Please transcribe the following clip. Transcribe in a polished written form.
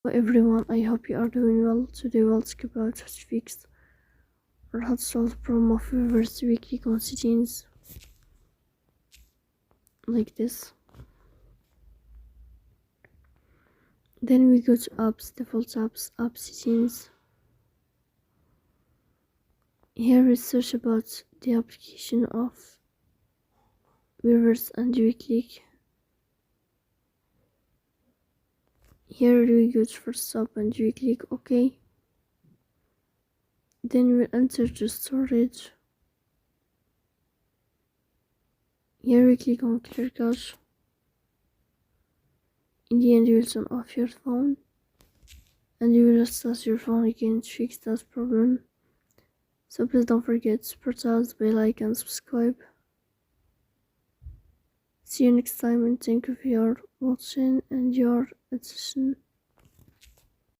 Hello everyone, I hope you are doing well. Today we'll talk about how to fix or how to solve the problem of Weverse weekly constituents like this. Then we go to apps, default apps, app settings. Here we search about the application of Weverse and we click. Here we go to first stop and we click OK. Then we enter the storage. Here we click on clear cache. In the end, you will turn off your phone and you will restart your phone again to fix that problem. So please don't forget to support us by like and subscribe. See you next time and thank you for your watching and your attention.